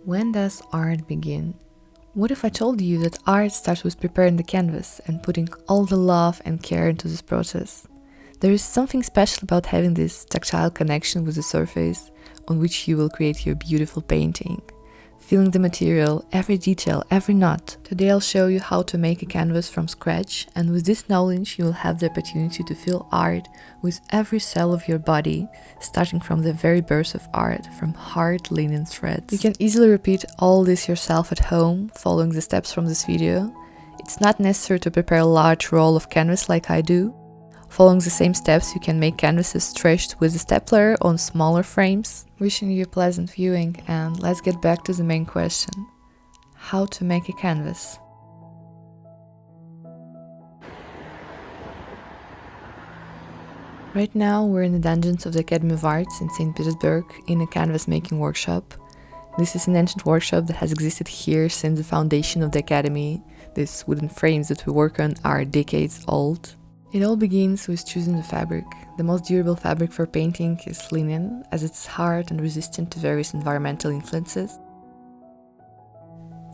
When does art begin? What if I told you that art starts with preparing the canvas and putting all the love and care into this process? There is something special about having this tactile connection with the surface on which you will create your beautiful painting. Feeling the material, every detail, every knot. Today I'll show you how to make a canvas from scratch, and with this knowledge you will have the opportunity to feel art with every cell of your body, starting from the very birth of art, from hard linen threads. You can easily repeat all this yourself at home, following the steps from this video. It's not necessary to prepare a large roll of canvas like I do. Following the same steps, you can make canvases stretched with a stapler on smaller frames. Wishing you a pleasant viewing, and let's get back to the main question. How to make a canvas? Right now we're in the dungeons of the Academy of Arts in St. Petersburg in a canvas making workshop. This is an ancient workshop that has existed here since the foundation of the Academy. These wooden frames that we work on are decades old. It all begins with choosing the fabric. The most durable fabric for painting is linen, as it's hard and resistant to various environmental influences.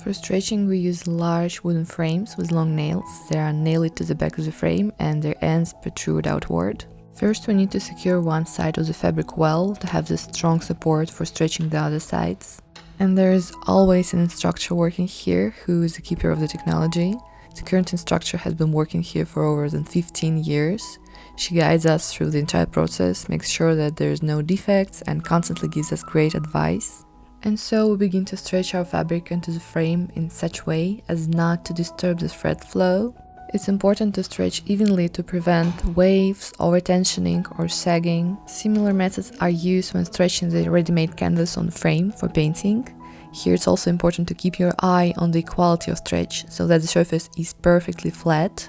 For stretching, we use large wooden frames with long nails. They are nailed to the back of the frame and their ends protrude outward. First, we need to secure one side of the fabric well to have the strong support for stretching the other sides. And there is always an instructor working here who is the keeper of the technology. The current instructor has been working here for over than 15 years. She guides us through the entire process, makes sure that there is no defects, and constantly gives us great advice. And so we begin to stretch our fabric into the frame in such way as not to disturb the thread flow. It's important to stretch evenly to prevent waves, over-tensioning or sagging. Similar methods are used when stretching the ready-made canvas on frame for painting. Here it's also important to keep your eye on the equality of stretch, so that the surface is perfectly flat.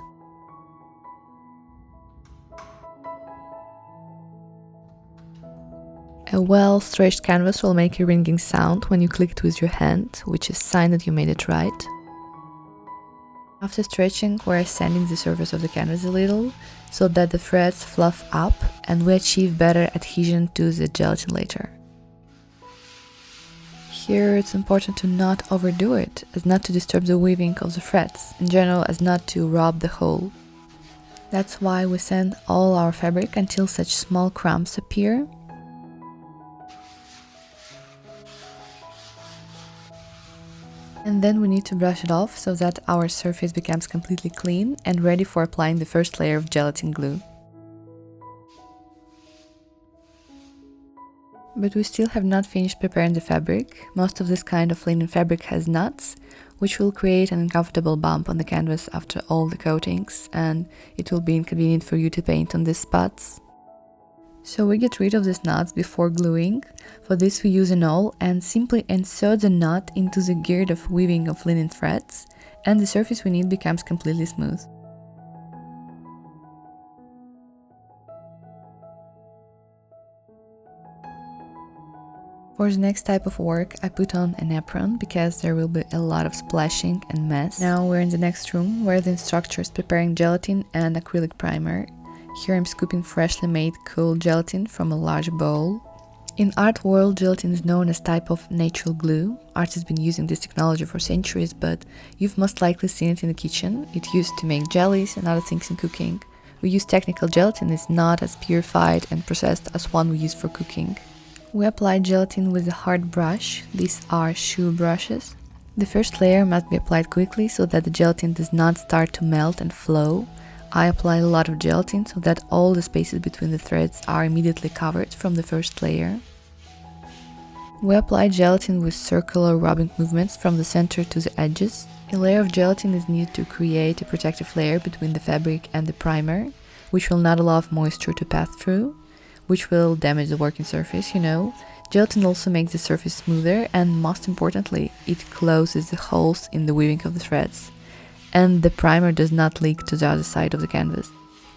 A well-stretched canvas will make a ringing sound when you click it with your hand, which is a sign that you made it right. After stretching, we're sanding the surface of the canvas a little, so that the threads fluff up and we achieve better adhesion to the gelatin later. Here it's important to not overdo it, as not to disturb the weaving of the threads, in general as not to rub the whole. That's why we sand all our fabric until such small crumbs appear. And then we need to brush it off so that our surface becomes completely clean and ready for applying the first layer of gelatin glue. But we still have not finished preparing the fabric. Most of this kind of linen fabric has knots, which will create an uncomfortable bump on the canvas after all the coatings, and it will be inconvenient for you to paint on these spots. So we get rid of these knots before gluing. For this we use an awl and simply insert the knot into the girth of weaving of linen threads, and the surface we need becomes completely smooth. For the next type of work, I put on an apron because there will be a lot of splashing and mess. Now we're in the next room where the instructor is preparing gelatin and acrylic primer. Here I'm scooping freshly made cool gelatin from a large bowl. In art world, gelatin is known as type of natural glue. Art has been using this technology for centuries, but you've most likely seen it in the kitchen. It used to make jellies and other things in cooking. We use technical gelatin, it's not as purified and processed as one we use for cooking. We apply gelatin with a hard brush. These are shoe brushes. The first layer must be applied quickly so that the gelatin does not start to melt and flow. I apply a lot of gelatin so that all the spaces between the threads are immediately covered from the first layer. We apply gelatin with circular rubbing movements from the center to the edges. A layer of gelatin is needed to create a protective layer between the fabric and the primer, which will not allow moisture to pass through, which will damage the working surface, Gelatin also makes the surface smoother, and most importantly, it closes the holes in the weaving of the threads. And the primer does not leak to the other side of the canvas.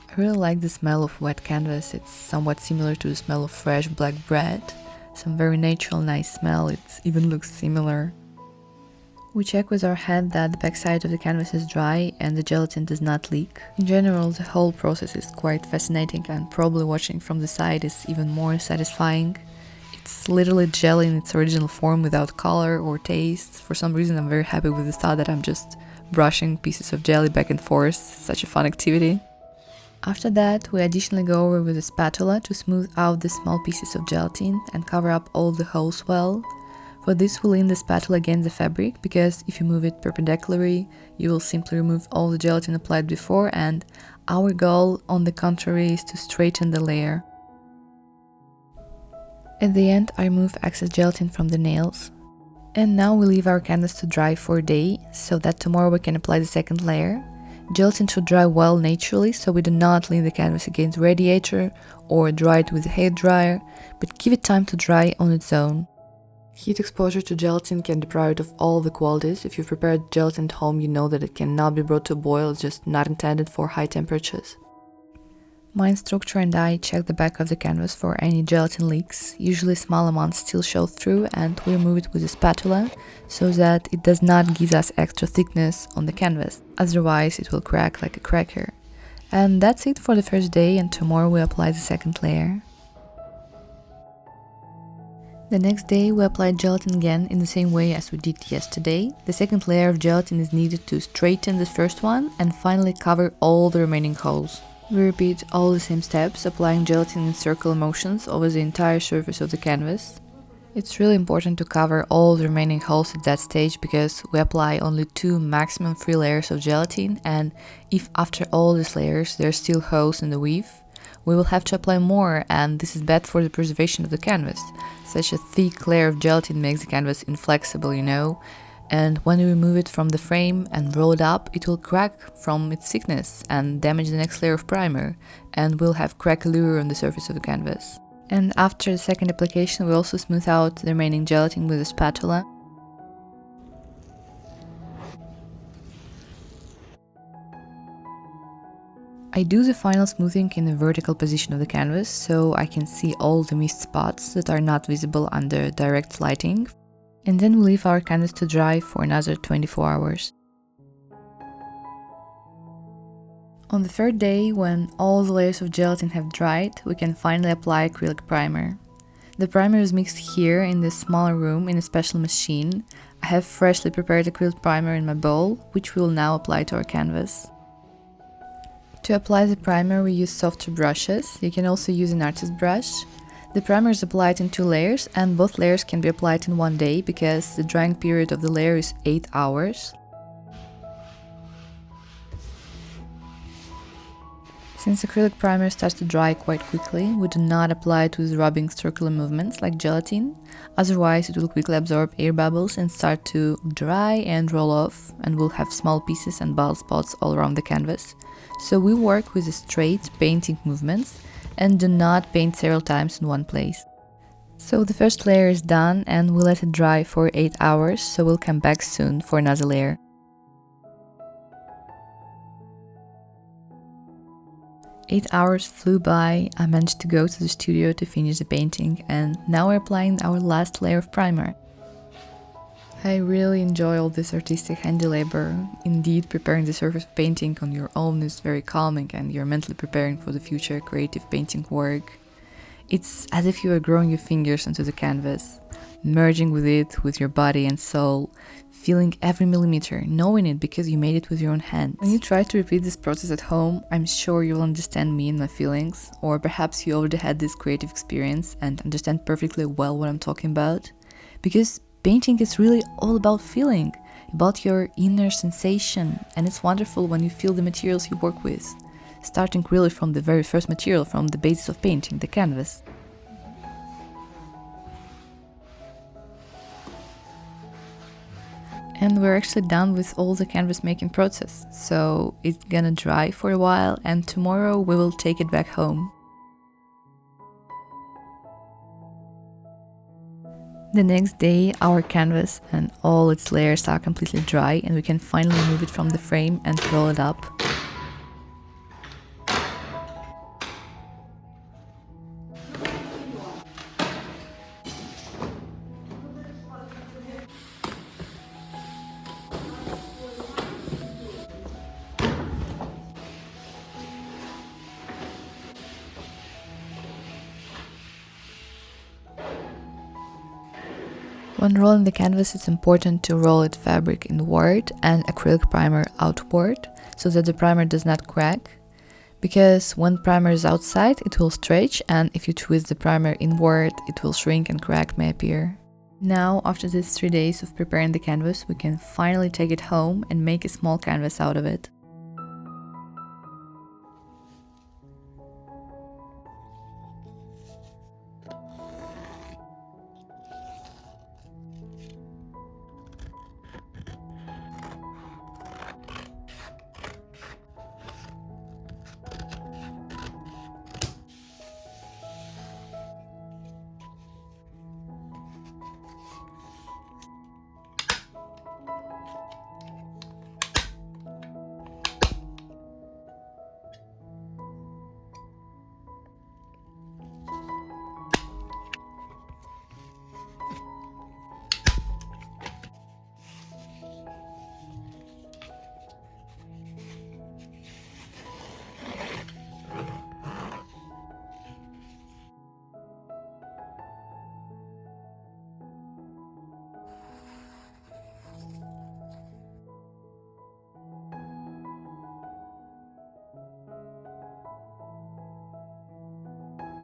I really like the smell of wet canvas. It's somewhat similar to the smell of fresh black bread. Some very natural, nice smell. It even looks similar. We check with our hand that the backside of the canvas is dry and the gelatin does not leak. In general, the whole process is quite fascinating, and probably watching from the side is even more satisfying. It's literally jelly in its original form without color or taste. For some reason, I'm very happy with the thought that I'm just brushing pieces of jelly back and forth. Such a fun activity. After that, we additionally go over with a spatula to smooth out the small pieces of gelatin and cover up all the holes well. For this, we lean the spatula against the fabric, because if you move it perpendicularly, you will simply remove all the gelatin applied before, and our goal, on the contrary, is to straighten the layer. At the end, I remove excess gelatin from the nails. And now we leave our canvas to dry for a day, so that tomorrow we can apply the second layer. Gelatin should dry well naturally, so we do not lean the canvas against the radiator or dry it with a hairdryer, but give it time to dry on its own. Heat exposure to gelatin can deprive it of all the qualities. If you've prepared gelatin at home, you know that it cannot be brought to a boil, it's just not intended for high temperatures. My instructor and I check the back of the canvas for any gelatin leaks. Usually small amounts still show through, and we remove it with a spatula so that it does not give us extra thickness on the canvas. Otherwise it will crack like a cracker. And that's it for the first day, and tomorrow we apply the second layer. The next day we apply gelatin again in the same way as we did yesterday. The second layer of gelatin is needed to straighten the first one and finally cover all the remaining holes. We repeat all the same steps, applying gelatin in circular motions over the entire surface of the canvas. It's really important to cover all the remaining holes at that stage, because we apply only 2, maximum 3 layers of gelatin, and if after all these layers there are still holes in the weave, we will have to apply more, and this is bad for the preservation of the canvas. Such a thick layer of gelatin makes the canvas inflexible, you know, and when we remove it from the frame and roll it up, it will crack from its thickness and damage the next layer of primer, and we'll have craquelure on the surface of the canvas. And after the second application, we also smooth out the remaining gelatin with a spatula. I do the final smoothing in the vertical position of the canvas, so I can see all the missed spots that are not visible under direct lighting. And then we leave our canvas to dry for another 24 hours. On the third day, when all the layers of gelatin have dried, we can finally apply acrylic primer. The primer is mixed here in this smaller room in a special machine. I have freshly prepared acrylic primer in my bowl, which we will now apply to our canvas. To apply the primer, we use softer brushes. You can also use an artist brush. The primer is applied in 2 layers, and both layers can be applied in one day because the drying period of the layer is 8 hours. Since acrylic primer starts to dry quite quickly, we do not apply it with rubbing circular movements like gelatin, otherwise it will quickly absorb air bubbles and start to dry and roll off, and we'll have small pieces and bald spots all around the canvas. So we work with straight painting movements and do not paint several times in one place. So the first layer is done, and we'll let it dry for 8 hours, so we'll come back soon for another layer. Eight hours flew by. I managed to go to the studio to finish the painting, and now we're applying our last layer of primer. I really enjoy all this artistic handy labor. Indeed, preparing the surface painting on your own is very calming, and you're mentally preparing for the future creative painting work. It's as if you are growing your fingers onto the canvas, merging with it with your body and soul, feeling every millimeter, knowing it because you made it with your own hands. When you try to repeat this process at home, I'm sure you'll understand me and my feelings, or perhaps you already had this creative experience and understand perfectly well what I'm talking about. Because painting is really all about feeling, about your inner sensation, and it's wonderful when you feel the materials you work with, starting really from the very first material, from the basis of painting, the canvas. And we're actually done with all the canvas making process, so it's gonna dry for a while, and tomorrow we will take it back home. The next day, our canvas and all its layers are completely dry, and we can finally remove it from the frame and roll it up. When rolling the canvas, it's important to roll its fabric inward and acrylic primer outward so that the primer does not crack. Because when primer is outside, it will stretch, and if you twist the primer inward, it will shrink and crack may appear. Now, after these 3 days of preparing the canvas, we can finally take it home and make a small canvas out of it.